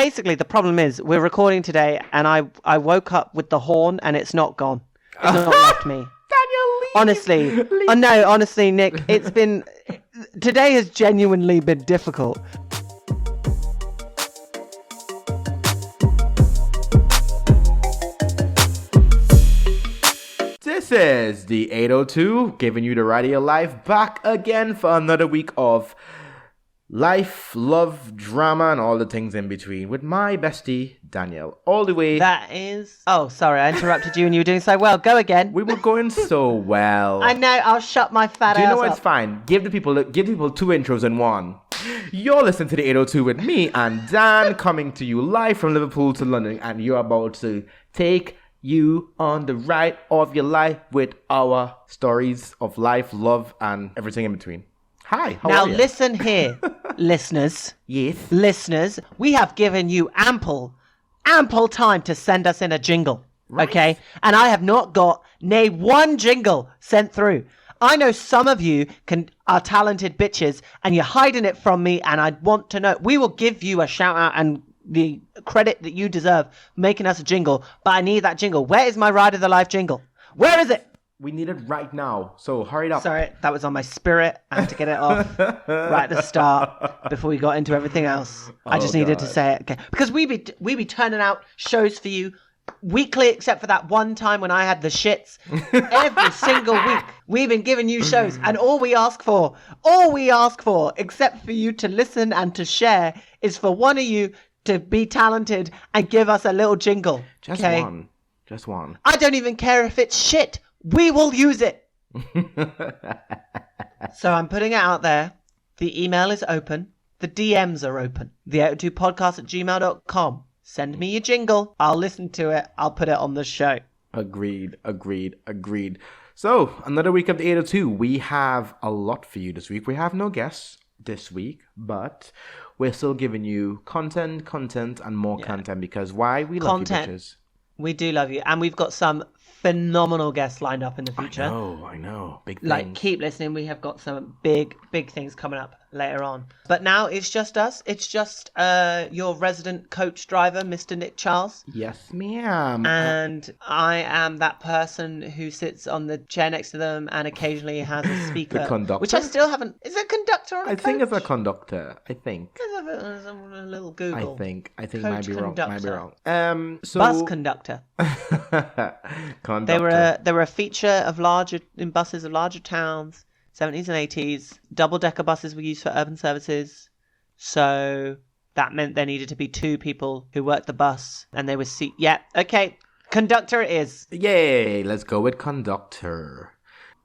basically, the problem is we're recording today, and I woke up with the horn, and it's not gone. It's not left me. Daniel, leave. Honestly. Leave. Oh, no, honestly, Nick, today has genuinely been difficult. This is the 802, giving you the ride of your life, back again for another week of life, love, drama, and all the things in between with my bestie, Daniel, all the way. That is... Oh, sorry, I interrupted you and you were doing so well. Go again. We were going so well. I know, I'll shut my fat ass up. Do you know what? It's fine. Give people two intros in one. You're listening to the 802 with me and Dan, coming to you live from Liverpool to London, and you're about to take you on the ride of your life with our stories of life, love, and everything in between. Hi, how are you? Now listen here, listeners. Yes. Listeners, we have given you ample time to send us in a jingle, Right. okay? And I have not got nay one jingle sent through. I know some of you are talented bitches and you're hiding it from me, and I want to know. We will give you a shout out and the credit that you deserve making us a jingle, but I need that jingle. Where is my Ride of the Life jingle? Where is it? We need it right now, so hurry up. Sorry, that was on my spirit. I had to get it off right at the start before we got into everything else. I just needed to say it, okay? Because we be turning out shows for you weekly, except for that one time when I had the shits. Every single week, we've been giving you shows, and all we ask for, except for you to listen and to share, is for one of you to be talented and give us a little jingle. Just okay? one. Just one. I don't even care if it's shit. We will use it. So I'm putting it out there. The email is open. The DMs are open. The802podcast@gmail.com. Send me your jingle. I'll listen to it. I'll put it on the show. Agreed. So, another week of the 802. We have a lot for you this week. We have no guests this week, but we're still giving you content, and more content, because why? We love you bitches. We do love you. And we've got some phenomenal guests lined up in the future. I know. Big things. Like, keep listening. We have got some big things coming up later on. But now it's just us. It's just your resident coach driver, Mr. Nick Charles. Yes, ma'am. And I am that person who sits on the chair next to them and occasionally has a speaker. The conductor? Which I still haven't... Is it a conductor or a I coach? think it's a conductor. I think. Let's have a little Google. I think Coach might be conductor. wrong. So Bus conductor. Conductor. They were a feature of buses of larger towns, 70s and 80s. Double-decker buses were used for urban services. So that meant there needed to be two people who worked the bus, and they were okay. Conductor it is. Yay, let's go with conductor.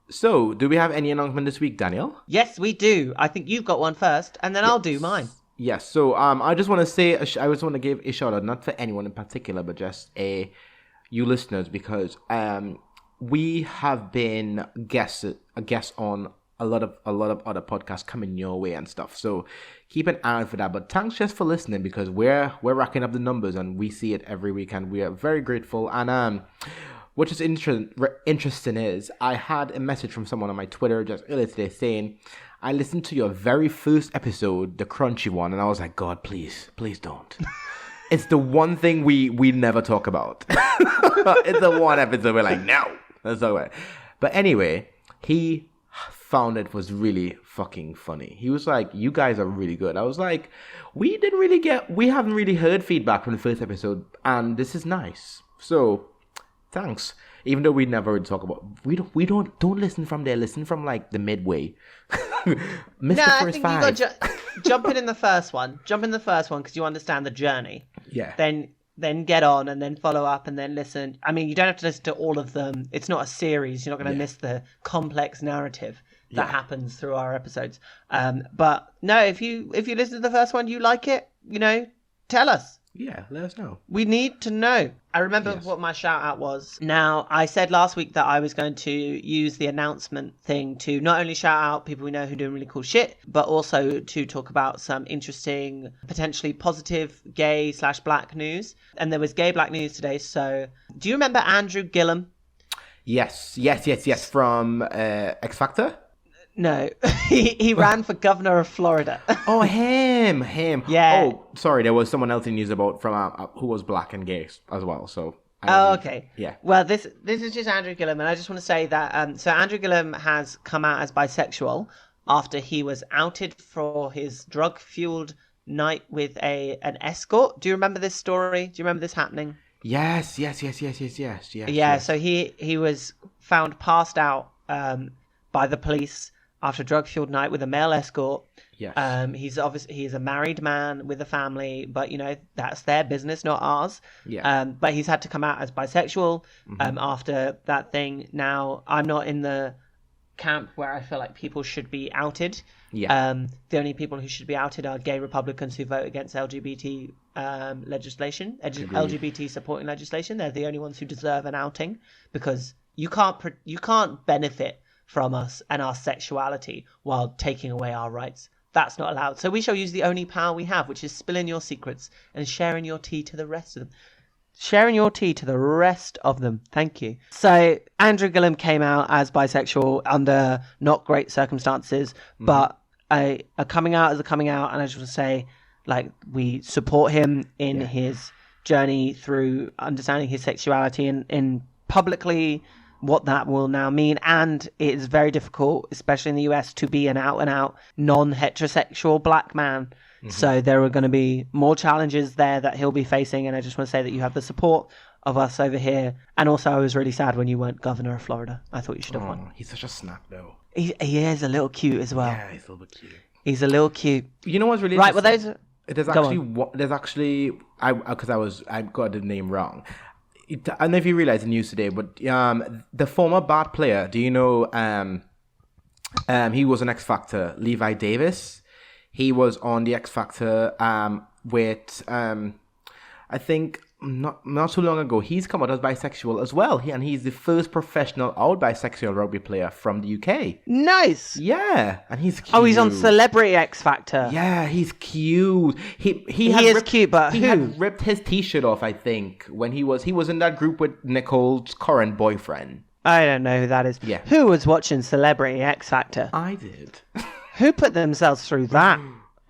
So, do we have any announcement this week, Daniel? Yes, we do. I think you've got one first, and then I'll do mine. Yes. So, I just want to say, I just want to give a shout out, not for anyone in particular, but just you listeners, because we have been a guest on a lot of other podcasts coming your way and stuff. So keep an eye out for that. But thanks just for listening, because we're racking up the numbers and we see it every week, and we are very grateful. And what is interesting is I had a message from someone on my Twitter just earlier today saying, I listened to your very first episode, the crunchy one, and I was like, God, please don't. It's the one thing we never talk about. It's the one episode we're like, no, let's talk about it. But anyway, he found it was really fucking funny. He was like, you guys are really good. I was like, we haven't really heard feedback from the first episode, and this is nice. So thanks. Even though we never talk about, don't listen from there. Listen from like the midway. Miss the first I think five. you got jump in the first one. Jump in the first one because you understand the journey. Yeah. Then get on and then follow up and then listen. I mean, you don't have to listen to all of them. It's not a series. You're not going to miss the complex narrative that happens through our episodes. But no, if you listen to the first one, you like it, tell us. Yeah, let us know. We need to know. I remember what my shout out was. Now, I said last week that I was going to use the announcement thing to not only shout out people we know who are doing really cool shit, but also to talk about some interesting, potentially positive gay/black news. And there was gay black news today. So do you remember Andrew Gillum? Yes. From X Factor? No, he ran for governor of Florida. Oh, him. Yeah. Oh, sorry, there was someone else in news about from who was black and gay as well. So. Oh, okay. Yeah. Well, this is just Andrew Gillum, and I just want to say that so Andrew Gillum has come out as bisexual after he was outed for his drug-fueled night with an escort. Do you remember this story? Do you remember this happening? Yes. Yeah. So he was found passed out by the police after a drug-fueled night with a male escort. Yes. He's a married man with a family, but that's their business, not ours. Yeah. But he's had to come out as bisexual after that thing. Now, I'm not in the camp where I feel like people should be outed. Yeah. The only people who should be outed are gay Republicans who vote against LGBT legislation, LGBT supporting legislation. They're the only ones who deserve an outing, because you can't benefit from us and our sexuality while taking away our rights. That's not allowed. So we shall use the only power we have, which is spilling your secrets and sharing your tea to the rest of them. Thank you. So Andrew Gillum came out as bisexual under not great circumstances, but a coming out is a coming out. And I just want to say, like, we support him in his journey through understanding his sexuality and in publicly what that will now mean. And it is very difficult, especially in the US, to be an out-and-out non-heterosexual black man. So there are going to be more challenges there that he'll be facing, and I just want to say that you have the support of us over here. And also, I was really sad when you weren't governor of Florida. I thought you should have won. He's such a snap, though. He is a little cute as well. Yeah, he's a little bit cute. He's a little cute. You know what's really right? Well, there's actually I got the name wrong. I don't know if you realize the news today, but the former Bart player, do you know? He was an X Factor, Levi Davis. He was on the X Factor with I think not too long ago. He's come out as bisexual as well. He's the first professional out bisexual rugby player from the UK. Nice. Yeah, and he's cute. Oh, he's on Celebrity X Factor. Yeah, he's cute. He is cute, but he had ripped his t-shirt off, I think, when he was in that group with Nicole's current boyfriend. I don't know who that is. Yeah. Who was watching Celebrity X Factor? I did. Who put themselves through that?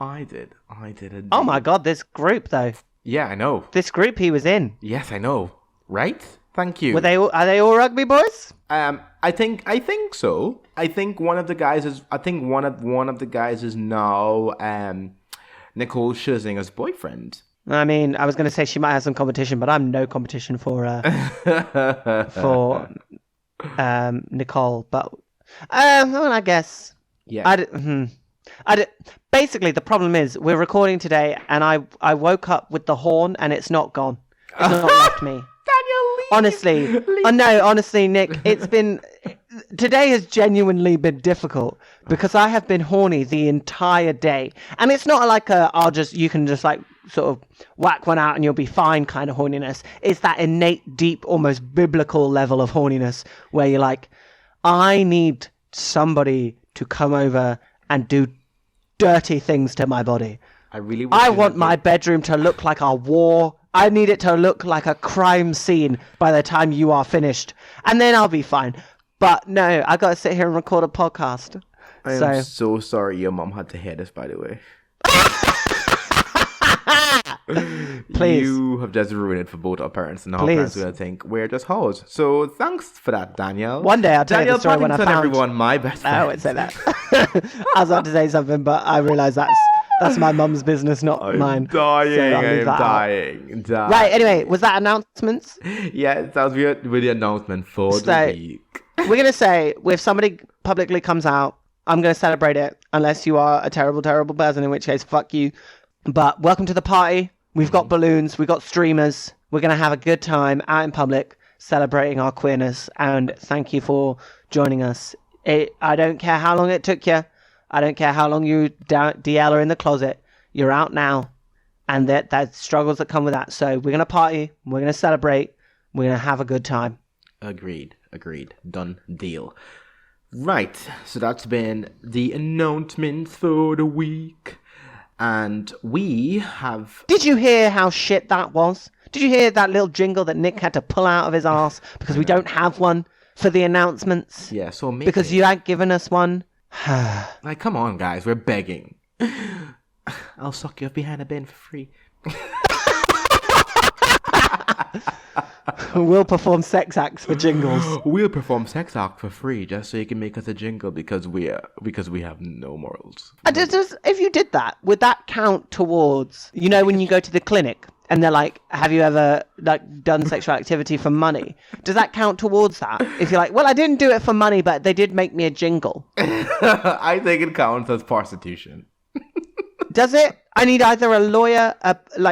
I did. Indeed. Oh my God, this group though. Yeah, I know. This group he was in. Yes, I know. Right? Thank you. Are they all rugby boys? I think so. I think one of the guys is now Nicole Scherzinger's boyfriend. I mean, I was going to say she might have some competition, but I'm no competition for Nicole. But well, I guess. Yeah. Basically, the problem is we're recording today, and I woke up with the horn, and it's not gone. It's not left me. Daniel, leave. Honestly, honestly, Nick, today has genuinely been difficult because I have been horny the entire day, and it's not like you can just like sort of whack one out and you'll be fine kind of horniness. It's that innate, deep, almost biblical level of horniness where you're like, I need somebody to come over and do dirty things to my body. I want my bedroom to look like a war. I need it to look like a crime scene by the time you are finished. And then I'll be fine. But no, I got to sit here and record a podcast. I am so sorry your mom had to hear this, by the way. Please. You have just ruined it for both our parents, and our parents are going to think we're just hoes. So thanks for that, Danielle. One day I'll tell you the story when I found... everyone, my best friend. I won't say that. I was about to say something, but I realise that's my mum's business, not mine. I'm dying. Right, anyway, was that announcements? Yeah, that was with the announcement for the week. We're going to say, if somebody publicly comes out, I'm going to celebrate it, unless you are a terrible, terrible person, in which case, fuck you. But welcome to the party. We've got balloons. We've got streamers. We're going to have a good time out in public celebrating our queerness. And thank you for joining us. I don't care how long it took you. I don't care how long you DL are in the closet. You're out now. And there's struggles that come with that. So we're going to party. We're going to celebrate. We're going to have a good time. Agreed. Done deal. Right. So that's been the announcements for the week. And we have... Did you hear how shit that was? Did you hear that little jingle that Nick had to pull out of his arse because we don't have one for the announcements? Yeah, so maybe... Because you ain't given us one. Like, come on, guys, we're begging. I'll suck you off behind a bin for free. We'll perform sex acts for jingles. We'll perform sex act for free just so you can make us a jingle because we have no morals. If you did that, would that count towards, when you go to the clinic and they're like, have you ever done sexual activity for money? Does that count towards that? If you're like, well, I didn't do it for money, but they did make me a jingle. I think it counts as prostitution. Does it? I need either a lawyer, well,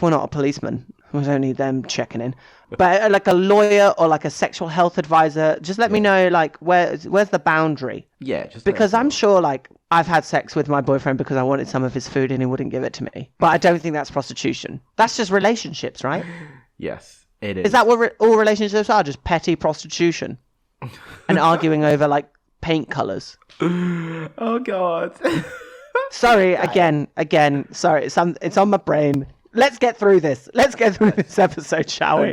not a policeman. We don't need them checking in. But like a lawyer or like a sexual health advisor, just let me know where's the boundary. Yeah, just because I'm sure I've had sex with my boyfriend because I wanted some of his food and he wouldn't give it to me. But I don't think that's prostitution. That's just relationships, right? Yes, it is. Is that what all relationships are? Just petty prostitution and arguing over paint colors. Oh God. Sorry, again. Sorry, it's on my brain. Let's get through this. Let's get through this episode, shall we?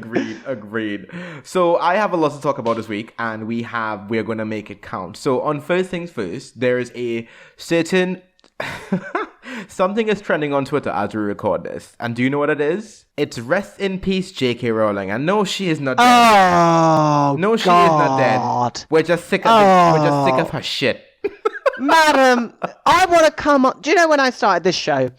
Agreed. So I have a lot to talk about this week, and we're going to make it count. So on first things first, there is a certain something is trending on Twitter as we record this. And do you know what it is? It's rest in peace, J.K. Rowling. And no, she is not dead. Oh, no, she is not dead. We're just sick of her shit. Madam, I want to come on. Do you know when I started this show?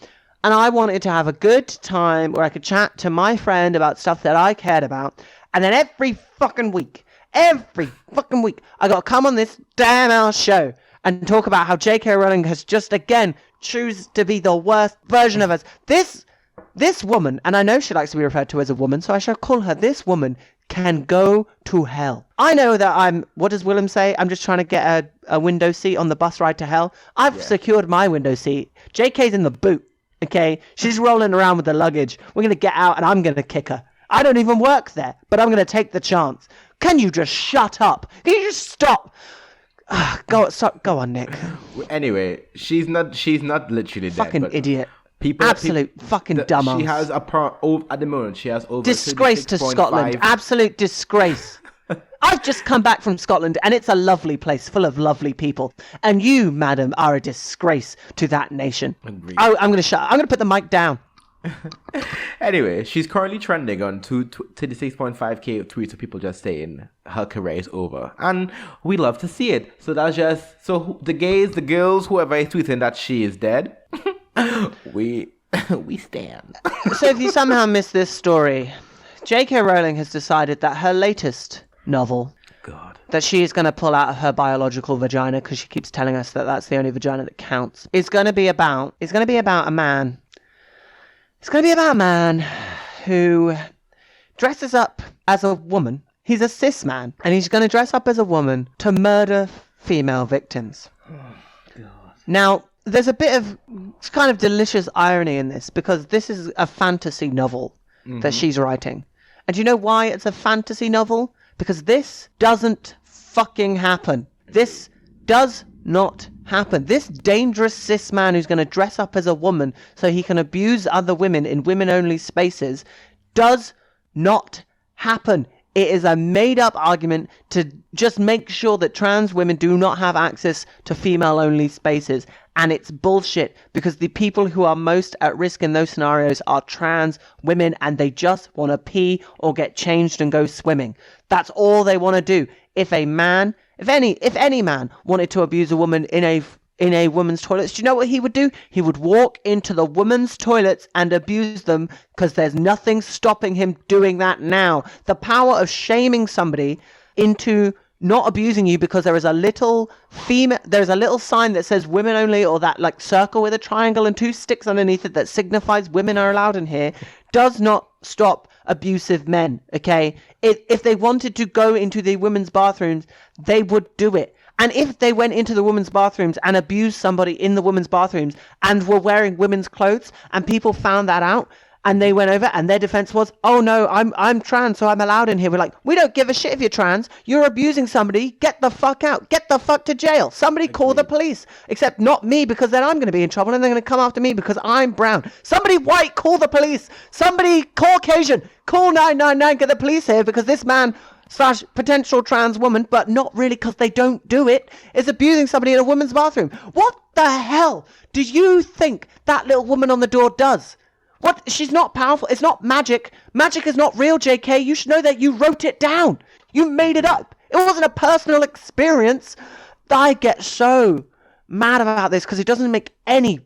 And I wanted to have a good time where I could chat to my friend about stuff that I cared about. And then every fucking week, I got to come on this damn ass show and talk about how J.K. Rowling has just again choose to be the worst version of us. This woman, and I know she likes to be referred to as a woman, so I shall call her this woman, can go to hell. I know that what does Willem say? I'm just trying to get a window seat on the bus ride to hell. I've secured my window seat. J.K.'s in the boot. Okay, she's rolling around with the luggage. We're going to get out and I'm going to kick her. I don't even work there, but I'm going to take the chance. Can you just shut up? Can you just stop? Go on, Nick. Anyway, she's not literally dead. Fucking idiot. Absolute fucking dumbass. She has at the moment, she has over disgrace to Scotland. Absolute disgrace. I've just come back from Scotland and it's a lovely place full of lovely people. And you, madam, are a disgrace to that nation. Agreed. I'm going to shut up. I'm going to put the mic down. Anyway, she's currently trending on 26.5k tweets of people just saying her career is over. And we love to see it. So the gays, the girls, whoever is tweeting that she is dead, we stand. So if you somehow missed this story, J.K. Rowling has decided that her latest novel, that she is going to pull out of her biological vagina because she keeps telling us that that's the only vagina that counts, is going to be about a man. It's going to be about a man who dresses up as a woman. He's a cis man, and he's going to dress up as a woman to murder female victims. Oh, God. Now, there's a bit of kind of delicious irony in this because this is a fantasy novel that she's writing. And do you know why it's a fantasy novel? Because this doesn't fucking happen. This does not happen. This dangerous cis man who's going to dress up as a woman so he can abuse other women in women-only spaces does not happen. It is a made-up argument to just make sure that trans women do not have access to female-only spaces. And it's bullshit because the people who are most at risk in those scenarios are trans women and they just want to pee or get changed and go swimming. That's all they want to do. If any man wanted to abuse a woman in a woman's toilets, do you know what he would do? He would walk into the women's toilets and abuse them because there's nothing stopping him doing that now. The power of shaming somebody into not abusing you because there is a little sign that says women only, or that circle with a triangle and two sticks underneath it that signifies women are allowed in here, does not stop abusive men. Okay, if they wanted to go into the women's bathrooms, they would do it. And if they went into the women's bathrooms and abused somebody in the women's bathrooms and were wearing women's clothes and people found that out and they went over and their defense was, oh no, I'm trans, so I'm allowed in here. We're like, we don't give a shit if you're trans. You're abusing somebody. Get the fuck out. Get the fuck to jail. Somebody call the police. Except not me, because then I'm going to be in trouble and they're going to come after me because I'm brown. Somebody white, call the police. Somebody Caucasian, call 999, get the police here because this man / potential trans woman, but not really because they don't do it, is abusing somebody in a woman's bathroom. What the hell do you think that little woman on the door does? What? She's not powerful. It's not magic. Magic is not real, JK. You should know that. You wrote it down. You made it up. It wasn't a personal experience. I get so mad about this because it doesn't make any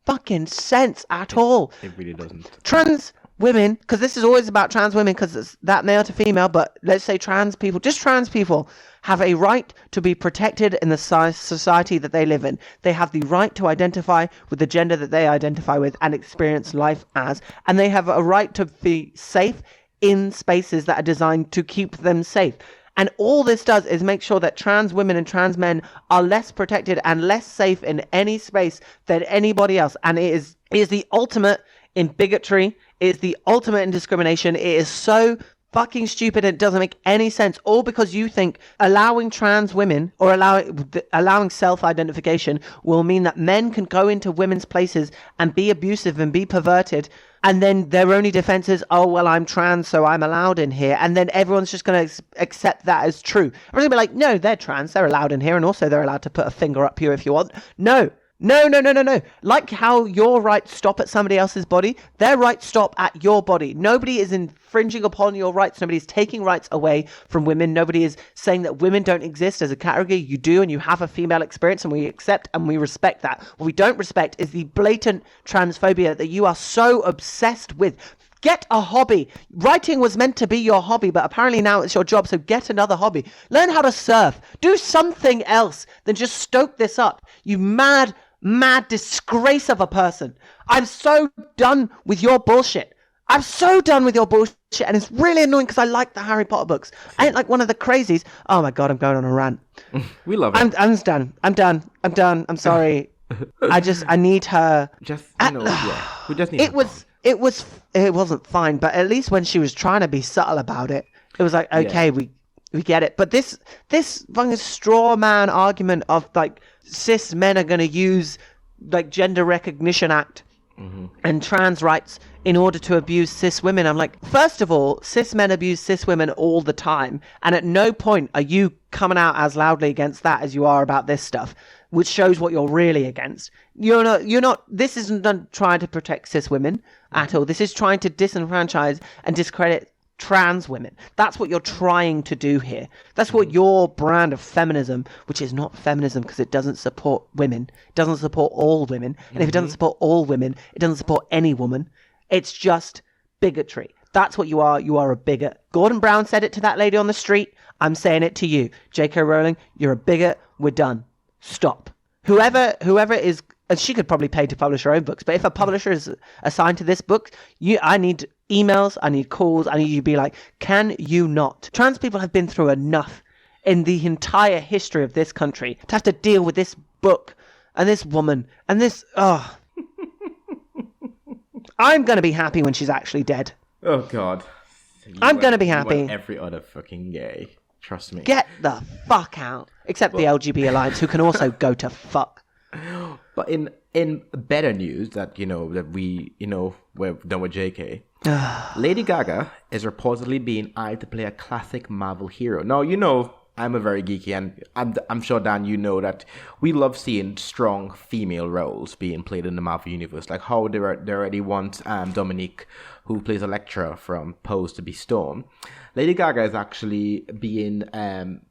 fucking sense at all. It really doesn't. Trans women, because this is always about trans women because it's that male to female, but let's say trans people, just trans people have a right to be protected in the society that they live in. They have the right to identify with the gender that they identify with and experience life as, and they have a right to be safe in spaces that are designed to keep them safe. And all this does is make sure that trans women and trans men are less protected and less safe in any space than anybody else. And it is the ultimate in bigotry. It is the ultimate in discrimination. It is so fucking stupid. It doesn't make any sense. All because you think allowing trans women or allowing self-identification will mean that men can go into women's places and be abusive and be perverted. And then their only defense is, oh, well, I'm trans, so I'm allowed in here. And then everyone's just going to accept that as true. Everyone's going to be like, no, they're trans. They're allowed in here. And also they're allowed to put a finger up you if you want. No. Like how your rights stop at somebody else's body, their rights stop at your body. Nobody is infringing upon your rights. Nobody is taking rights away from women. Nobody is saying that women don't exist as a category. You do, and you have a female experience, and we accept and we respect that. What we don't respect is the blatant transphobia that you are so obsessed with. Get a hobby. Writing was meant to be your hobby, but apparently now it's your job, so get another hobby. Learn how to surf. Do something else than just stoke this up. You mad disgrace of a person. I'm so done with your bullshit. I'm so done with your bullshit, and it's really annoying because I like the Harry Potter books. I ain't like one of the crazies. Oh my god, I'm going on a rant. We love it. I'm done. I'm sorry. I need her. Just, yeah. We just need It wasn't fine, but at least when she was trying to be subtle about it, it was like, okay, yeah. We get it. But this fucking straw man argument of like cis men are going to use like Gender Recognition Act and trans rights in order to abuse cis women. I'm like, first of all, cis men abuse cis women all the time, and at no point are you coming out as loudly against that as you are about this stuff, which shows what you're really against. You're not. This isn't done trying to protect cis women at all. This is trying to disenfranchise and discredit trans women. That's what you're trying to do here. That's what your brand of feminism, which is not feminism because it doesn't support women, it doesn't support all women, and if it doesn't support all women, it doesn't support any woman. It's just bigotry. That's what you are. You are a bigot. Gordon Brown said it to that lady on the street. I'm saying it to you. J.K. Rowling, you're a bigot. We're done. Stop. Whoever is, and she could probably pay to publish her own books, but if a publisher is assigned to this book, I need emails, I need calls, I need you to be like, can you not? Trans people have been through enough in the entire history of this country to have to deal with this book and this woman and this, I'm going to be happy when she's actually dead. Oh, God. I'm going to be happy. Every other fucking gay. Trust me. Get the fuck out. Except the LGB Alliance, who can also go to fuck. But in better news that, that we, we're done with JK. Lady Gaga is reportedly being eyed to play a classic Marvel hero. Now, I'm a very geeky, and I'm sure, Dan, you know that we love seeing strong female roles being played in the Marvel Universe. Like how they already want Dominique, who plays Elektra from Pose, to be Storm. Lady Gaga is actually being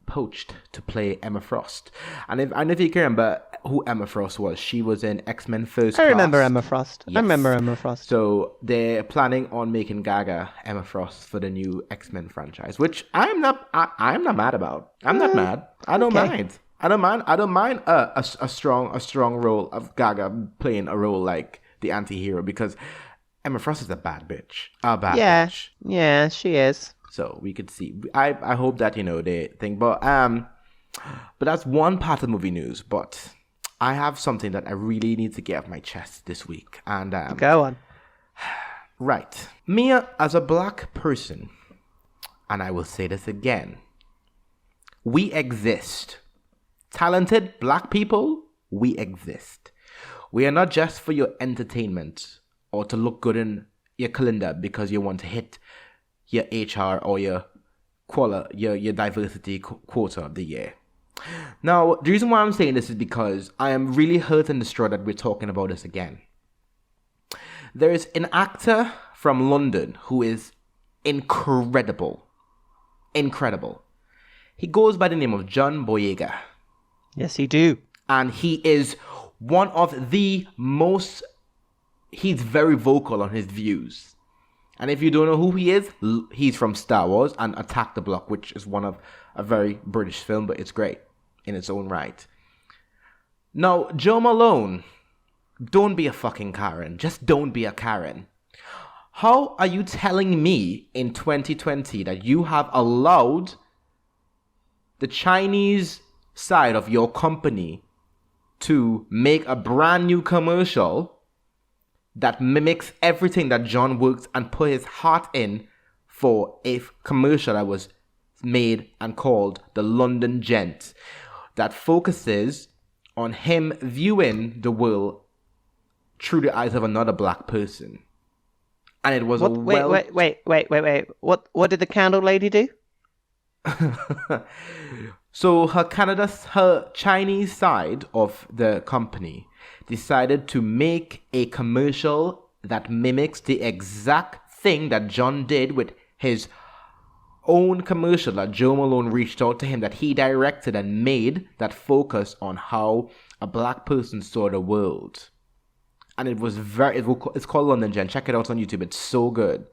poached to play Emma Frost. And if you can remember who Emma Frost was, she was in X-Men First Class. I remember Emma Frost. Yes. I remember Emma Frost. So they're planning on making Gaga Emma Frost for the new X-Men franchise, which I'm not mad about. I'm not mad. I don't mind. I don't mind a strong role of Gaga playing a role like the anti-hero, because Emma Frost is a bad bitch. A bad bitch. Yeah, she is. So we could see. I hope that they think, but that's one part of movie news. But I have something that I really need to get off my chest this week, and go on. Right, me as a black person, and I will say this again: we exist. Talented black people, we exist. We are not just for your entertainment or to look good in your calendar because you want to hit your HR or your your diversity quota of the year. Now, the reason why I'm saying this is because I am really hurt and distraught that we're talking about this again. There is an actor from London who is incredible. Incredible. He goes by the name of John Boyega. Yes, he do. And he is one of the most... He's very vocal on his views. And if you don't know who he is, he's from Star Wars and Attack the Block, which is one of a very British film, but it's great in its own right. Now, Jo Malone, don't be a fucking Karen. Just don't be a Karen. How are you telling me in 2020 that you have allowed the Chinese side of your company to make a brand new commercial that mimics everything that John worked and put his heart in for a commercial that was made and called The London Gent, that focuses on him viewing the world through the eyes of another black person? And it was wait. What did the candle lady do? So her Chinese side of the company decided to make a commercial that mimics the exact thing that John did with his own commercial that Jo Malone reached out to him, that he directed and made, that focused on how a black person saw the world. And it's called London Gen. Check it out on YouTube. It's so good.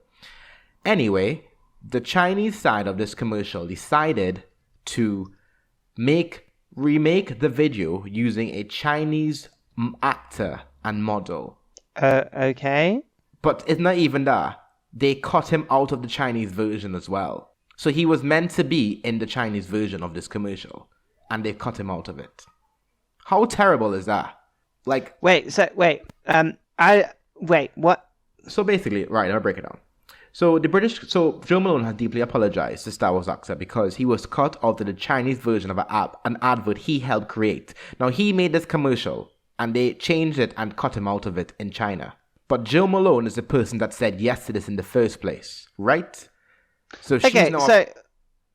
Anyway, the Chinese side of this commercial decided to remake the video using a Chinese actor and model. Okay. But it's not even that. They cut him out of the Chinese version as well. So he was meant to be in the Chinese version of this commercial, and they cut him out of it. How terrible is that? Like, what? So basically, right, I'll break it down. So Jo Malone has deeply apologized to Star Wars actor because he was cut out of the Chinese version of an advert he helped create. Now, he made this commercial, and they changed it and cut him out of it in China. But Jo Malone is the person that said yes to this in the first place, right? So she's not... so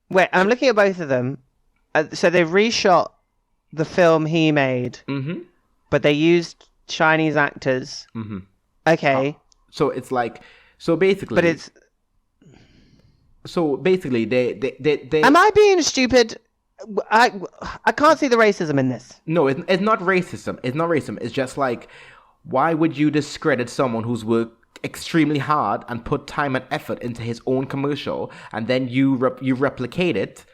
wait, I'm looking at both of them. So they reshot the film he made, but they used Chinese actors. Mm-hmm. Okay. So it's like... So basically... But it's... So basically, they... Am I being stupid? I can't see the racism in this. No, it's not racism. It's not racism. It's just like, why would you discredit someone who's worked extremely hard and put time and effort into his own commercial, and then you replicate it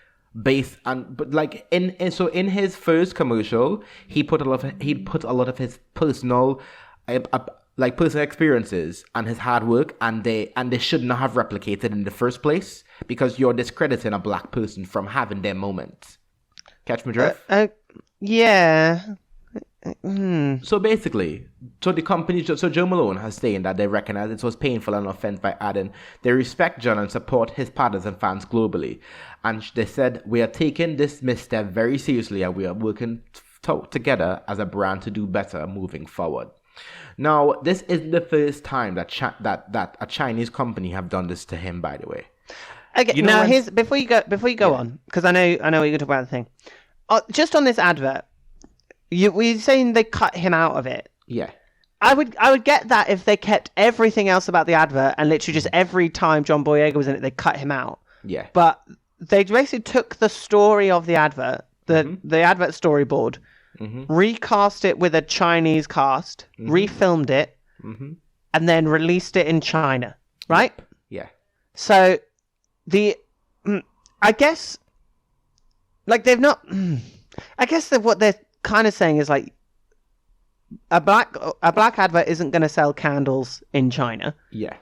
based on... But like in his first commercial, he put a lot of his personal personal experiences and his hard work, and they should not have replicated in the first place, because you're discrediting a black person from having their moment. Catch my drift? Yeah. So basically, the company, so Jo Malone has saying that they recognize it was painful and offense by adding, they respect John and support his partners and fans globally. And they said, we are taking this misstep very seriously, and we are working together as a brand to do better moving forward. Now, this is the first time that a Chinese company have done this to him, by the way. Okay, now here's before you go on, because I know you're going to talk about the thing. Just on this advert, we're saying they cut him out of it. Yeah. I would get that if they kept everything else about the advert, and literally just every time John Boyega was in it, they cut him out. Yeah. But they basically took the story of the advert, the advert storyboard, recast it with a Chinese cast, refilmed it, and then released it in China, right? Yeah. So I guess, like, they've not... I guess that what they're kind of saying is, like, a black advert isn't going to sell candles in China. Yeah.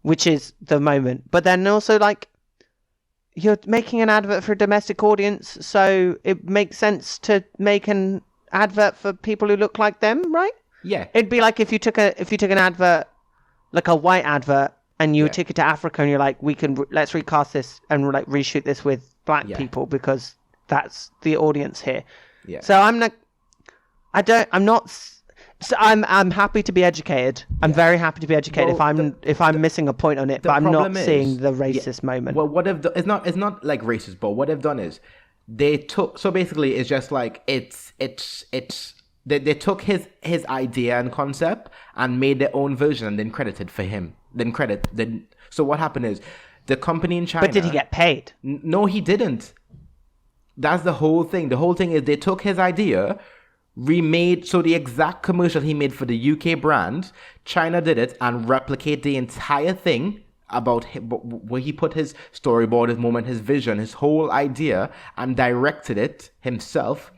Which is the moment. But then also, like, you're making an advert for a domestic audience, so it makes sense to make an advert for people who look like them, right? Yeah. It'd be like if you took an advert, like a white advert, and you took it to Africa, and you're like, let's recast this and like reshoot this with black people because that's the audience here. Yeah. So So I'm happy to be educated. I'm very happy to be educated if I'm missing a point on it, but I'm not seeing the racist moment. Well, what they've done, it's not like racist, but what they've done is they took, so basically it's just like they took his idea and concept and made their own version and then credited for him. So what happened is the company in China. But did he get paid? No, he didn't. That's the whole thing. The whole thing is they took his idea, remade, so the exact commercial he made for the UK brand, China did it and replicate the entire thing about him, where he put his storyboard, his moment, his vision, his whole idea, and directed it himself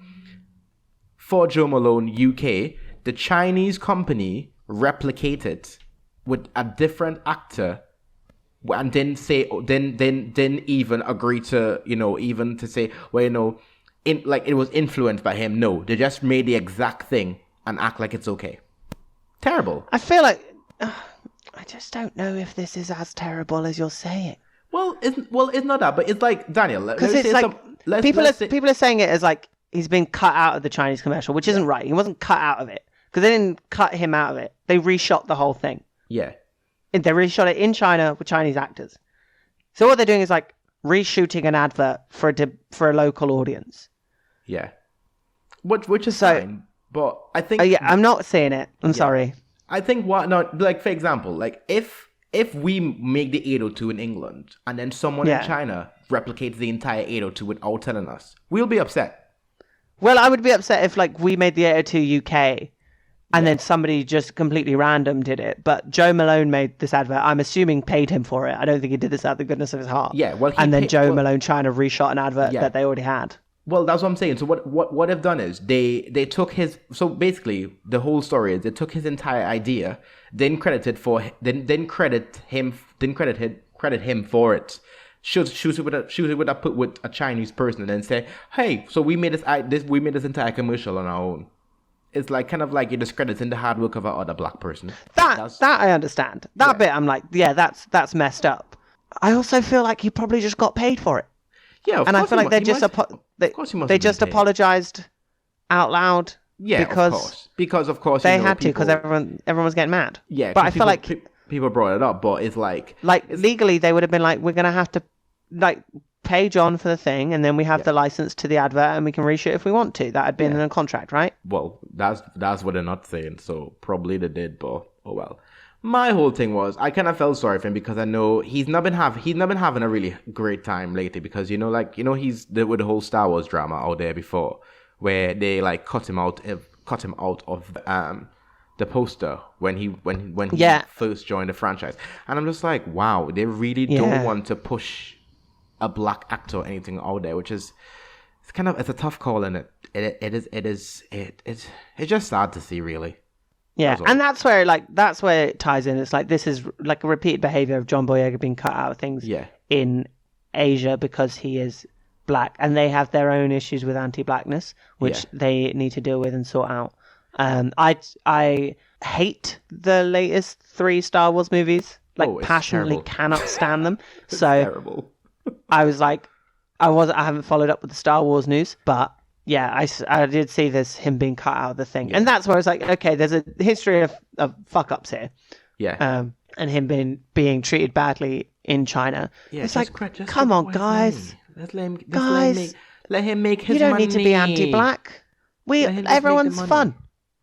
for Jo Malone UK. The Chinese company replicated with a different actor and didn't even agree to, even to say, well, it was influenced by him. No, they just made the exact thing and act like it's okay. Terrible. I feel like I just don't know if this is as terrible as you're saying. Well, it's not that, but it's like, Daniel, because it's like people are saying it as like he's been cut out of the Chinese commercial, which isn't right. He wasn't cut out of it because they didn't cut him out of it. They reshot the whole thing. Yeah. They reshot it in China with Chinese actors. So what they're doing is like reshooting an advert for a local audience. Yeah. Which is fine, but I think... I'm not seeing it. I'm sorry. I think for example, like if we make the 802 in England and then someone in China replicates the entire 802 without telling us, we'll be upset. Well, I would be upset if like we made the 802 UK and then somebody just completely random did it. But Jo Malone made this advert. I'm assuming paid him for it. I don't think he did this out of the goodness of his heart. Yeah, well, Jo Malone China reshot an advert that they already had. Well, that's what I'm saying. So what they've done is they took his, so basically the whole story is they took his entire idea, then credit him for it. Shoot it with a Chinese person and then say, hey, so we made this entire commercial on our own. It's like kind of like you're discrediting the hard work of an other black person. That I understand. That bit I'm like, yeah, that's messed up. I also feel like he probably just got paid for it. Yeah, and I feel like they just apologized out loud. Yeah, because of course they had to because everyone was getting mad. Yeah, but I feel like people brought it up, but it's like legally they would have been like, we're gonna have to like pay John for the thing, and then we have the license to the advert, and we can reshoot if we want to. That had been in a contract, right? Well, that's what they're not saying, so probably they did, but oh well. My whole thing was I kind of felt sorry for him because I know he's not been having a really great time lately because he's with the whole Star Wars drama out there before where they like cut him out of the poster when he first joined the franchise, and I'm just like, wow, they really don't want to push a black actor or anything out there, which is it's a tough call, and it's just sad to see, really. Yeah, and that's where it ties in. It's like this is like a repeated behavior of John Boyega being cut out of things in Asia because he is black, and they have their own issues with anti-blackness, which they need to deal with and sort out. I hate the latest 3 Star Wars movies. Passionately terrible. Cannot stand them. So terrible. I was like, I haven't followed up with the Star Wars news, but. Yeah, I did see him being cut out of the thing. Yeah. And that's where it's like, okay, there's a history of fuck-ups here. Yeah. And him being treated badly in China. Yeah, it's like, come on, guys. Let him make his money. You don't need to be anti-black. Everyone's fun.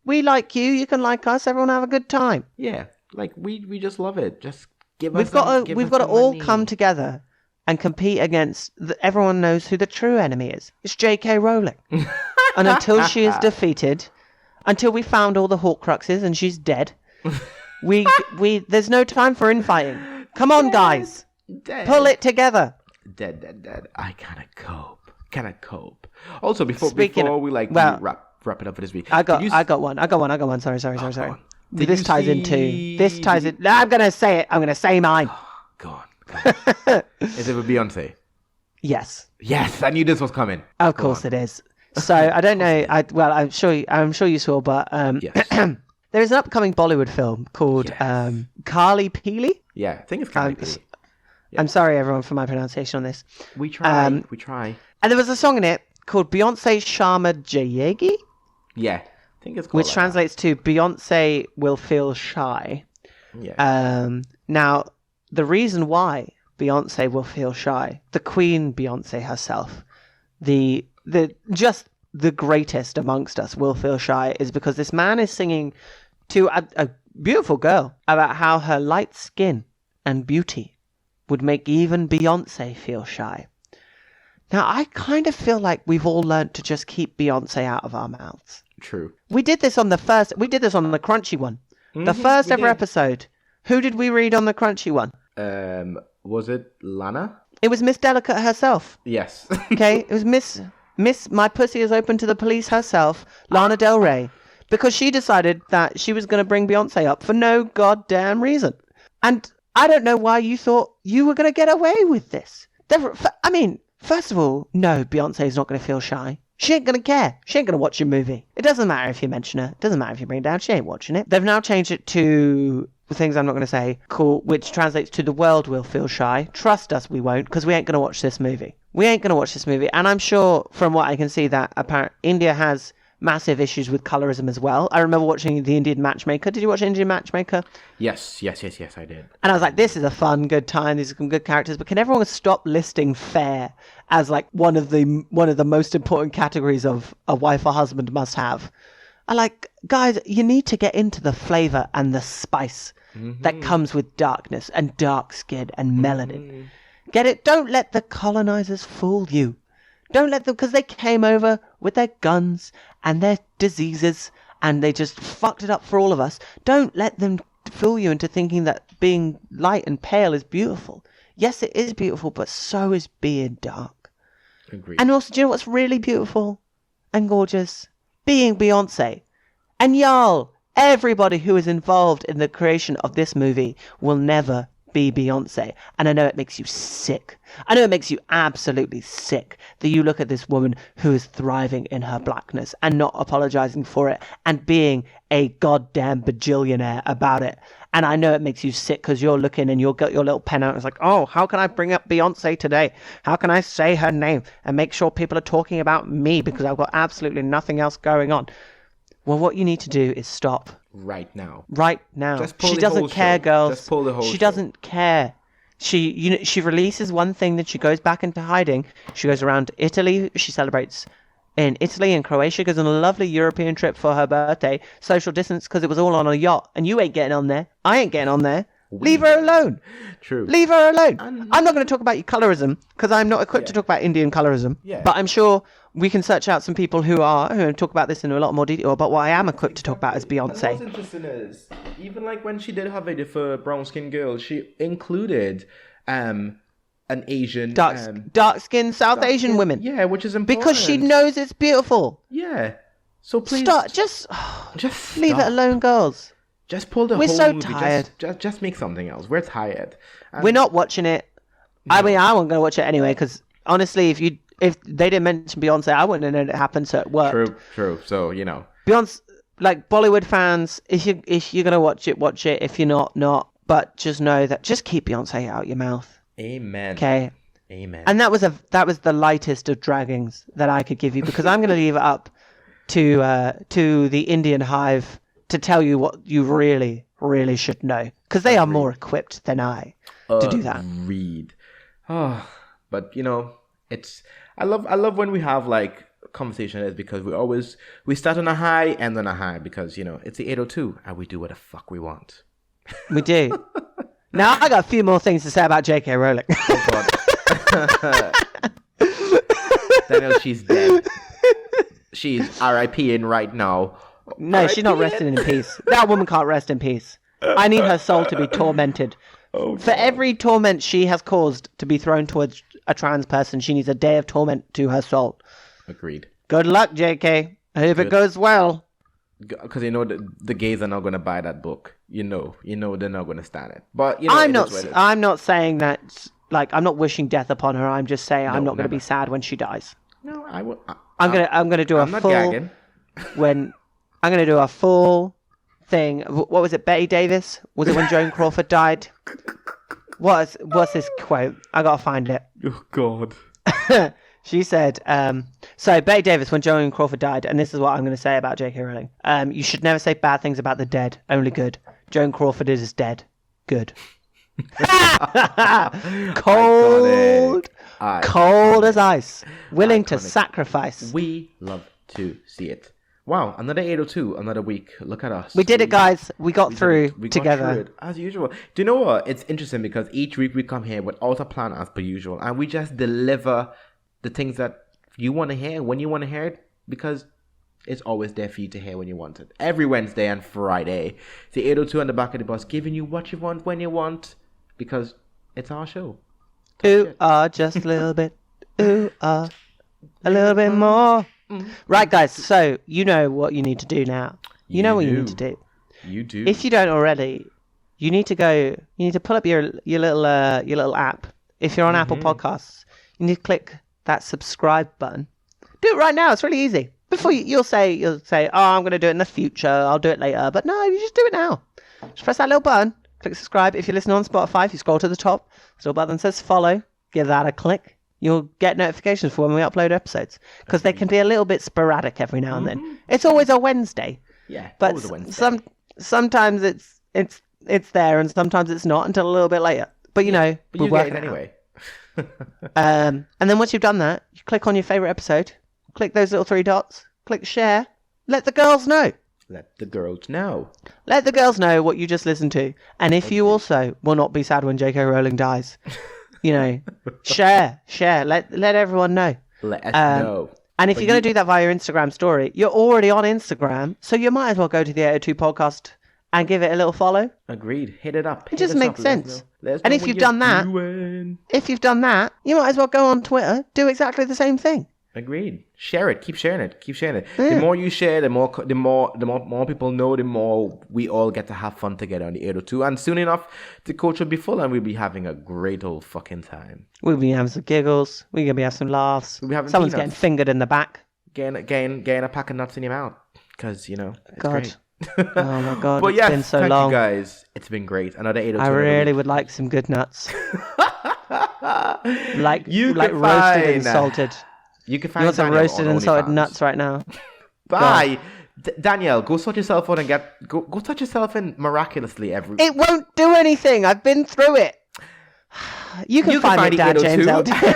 We like you. You can like us. Everyone have a good time. Yeah, like we just love it. Just give us. We've got to all come together and compete against everyone knows who the true enemy is. It's J.K. Rowling. And until she is defeated, until we found all the Horcruxes and she's dead, there's no time for infighting. Come on, guys. Dead. Pull it together. Dead. I cannot cope. Also, before we wrap it up for this week. I got one. Sorry. This ties in. No, I'm going to say it. I'm going to say mine. Go on. Is it with Beyoncé? Yes. I knew this was coming. Of course it is. So I don't know. I'm sure you saw, but there is an upcoming Bollywood film called Kali Peeli. Yeah, I think it's Kali Peeli. I'm sorry, everyone, for my pronunciation on this. We try. And there was a song in it called Beyoncé Sharma Jayegi. Yeah. I think it's called which like translates to Beyoncé will feel shy. that. Yeah. Now, the reason why Beyoncé will feel shy, the Queen Beyoncé herself, the greatest amongst us will feel shy, is because this man is singing to a beautiful girl about how her light skin and beauty would make even Beyoncé feel shy. Now, I kind of feel like we've all learnt to just keep Beyoncé out of our mouths. True. We did this on the Crunchy one. The first ever episode. Who did we read on the Crunchy one? Was it Lana? It was Miss Delicate herself. Yes. Okay, it was Miss My Pussy is Open to the Police herself, Lana Del Rey, because she decided that she was going to bring Beyoncé up for no goddamn reason. And I don't know why you thought you were going to get away with this. I mean, first of all, no, Beyoncé's not going to feel shy. She ain't going to care. She ain't going to watch your movie. It doesn't matter if you mention her. It doesn't matter if you bring it down. She ain't watching it. They've now changed it to things I'm not going to say, cool, which translates to the world will feel shy. Trust us, we won't, because we ain't going to watch this movie. We ain't going to watch this movie. And I'm sure, from what I can see, that apparently India has massive issues with colorism as well. I remember watching The Indian Matchmaker. Did you watch Indian Matchmaker? Yes, I did. And I was like, this is a fun, good time. These are some good characters. But can everyone stop listing fair as like one of the most important categories of a wife or husband must have? I like, guys, you need to get into the flavor and the spice that comes with darkness and dark skin and melanin. Get it? Don't let the colonizers fool you. Don't let them, because they came over with their guns and their diseases and they just fucked it up for all of us. Don't let them fool you into thinking that being light and pale is beautiful. Yes, it is beautiful, but so is being dark. Agreed. And also, do you know what's really beautiful and gorgeous? Being Beyoncé. And y'all, everybody who is involved in the creation of this movie will never be Beyoncé. And I know it makes you sick. I know it makes you absolutely sick that you look at this woman who is thriving in her blackness and not apologizing for it and being a goddamn bajillionaire about it. And I know it makes you sick because you're looking and you'll get your little pen out and it's like, oh, how can I bring up Beyoncé today? How can I say her name and make sure people are talking about me because I've got absolutely nothing else going on? Well, what you need to do is stop. Right now. She doesn't care, girls. Just pull the whole She show. doesn't care. She releases one thing, then she goes back into hiding. She goes around Italy. She celebrates in Italy and Croatia. Goes on a lovely European trip for her birthday. Social distance because it was all on a yacht. And you ain't getting on there. I ain't getting on there. Leave her alone. True. Leave her alone. I'm not going to talk about your colorism because I'm not equipped to talk about Indian colorism. Yeah. But I'm sure we can search out some people who talk about this in a lot more detail. But what I am equipped to talk about is Beyonce. And what's interesting is, even like when she did her video for Brown Skin Girl, she included an Asian... dark-skinned South Asian women. Yeah, which is important. Because she knows it's beautiful. Yeah. So please... Just stop. leave it alone, girls. Just pull the We're whole so movie. tired. Just make something else. We're tired. We're not watching it. No. I mean, I wasn't going to watch it anyway, because honestly, if they didn't mention Beyonce, I wouldn't have known it happened, so it worked. True. So, you know. Beyonce, like Bollywood fans, if you're going to watch it. If you're not. But just know that just keep Beyonce out your mouth. Amen. Okay. Amen. And that was the lightest of draggings that I could give you, because I'm going to leave it up to the Indian Hive to tell you what you really, really should know, because they are more equipped than I to do that. Read. Oh, but you know, I love when we have like conversation is because we start on a high, end on a high, because you know it's the 802 and we do what the fuck we want. We do. Now I got a few more things to say about J.K. Rowling. Oh God. Daniel, she's dead. She's R.I.P.ing right now. No, she's not resting in peace. That woman can't rest in peace. I need her soul to be tormented. For every torment she has caused to be thrown towards a trans person, she needs a day of torment to her soul. Agreed. Good luck, JK. I hope it goes well. Because you know the gays are not going to buy that book. You know they're not going to stand it. But you know, I'm not saying that. Like, I'm not wishing death upon her. I'm just saying I'm not going to be sad when she dies. No, I will. I'm gonna do I'm not gagging. I'm going to do a full thing. What was it, Betty Davis? Was it when Joan Crawford died? What's this quote? I got to find it. Oh, God. She said, so Betty Davis, when Joan Crawford died, and this is what I'm going to say about J.K. Rowling, you should never say bad things about the dead, only good. Joan Crawford is dead. Good. Cold as ice. Willing to sacrifice. We love to see it. Wow, another 802, another week. Look at us. We did it, guys. We got through together. Got through it, as usual. Do you know what? It's interesting because each week we come here without a plan as per usual. And we just deliver the things that you want to hear when you want to hear it. Because it's always there for you to hear when you want it. Every Wednesday and Friday. The 802 on the back of the bus giving you what you want when you want. Because it's our show. Ooh, just a little bit. Ooh, a little bit more. Right, guys, so you know what you need to do now. You know what you need to do. You do. If you don't already, you need to pull up your little app. If you're on Apple Podcasts, you need to click that subscribe button. Do it right now. It's really easy. Before you'll say, oh, I'm going to do it in the future. I'll do it later. But no, you just do it now. Just press that little button. Click subscribe. If you're listening on Spotify, if you scroll to the top, there's a little button that says follow. Give that a click. You'll get notifications for when we upload episodes because they can be a little bit sporadic every now and then. It's always a Wednesday. Yeah, but always a Wednesday. Sometimes it's there and sometimes it's not until a little bit later. But you know, but we'll you work get it it anyway. And then once you've done that, you click on your favorite episode, click those little three dots, click share, let the girls know. Let the girls know. Let the girls know what you just listened to. And if you also will not be sad when J.K. Rowling dies. You know, share, let everyone know. Let us know. And if you're going to do that via your Instagram story, you're already on Instagram, so you might as well go to the 802 podcast and give it a little follow. Agreed. Hit it up. It just makes sense. And if you've done that, you might as well go on Twitter, do exactly the same thing. Agreed. Share it. Keep sharing it. Yeah. The more you share, the more people know, the more we all get to have fun together on the 802. And soon enough, the coach will be full and we'll be having a great old fucking time. We'll be having some giggles. We're going to be having some laughs. We'll be having Someone's peanuts. Getting fingered in the back. Getting a pack of nuts in your mouth. Because, you know, it's great. Oh my God. But It's been so thank long. you guys. It's been great. Another 802. I really would like some good nuts. like roasted and salted. You can find you want some Daniel roasted and salted OnlyFans. nuts right now? Bye. Danielle, go sort yourself out and go touch yourself in miraculously every... It won't do anything. I've been through it. You can find me Dan James LDN.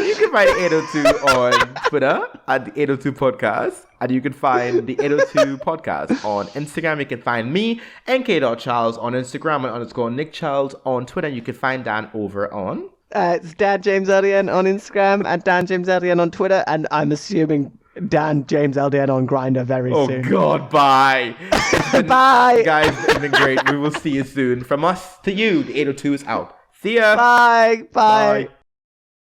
You can find 802 on Twitter at the 802 Podcast. And you can find the 802 Podcast on Instagram. You can find me, nk.charles, on Instagram and _Nick Charles on Twitter. You can find Dan over on... It's Dan James LDN on Instagram and Dan James LDN on Twitter, and I'm assuming Dan James LDN on Grindr very soon. Oh God, bye. Bye. Guys, it's been great. We will see you soon. From us to you, the 802 is out. See ya. Bye.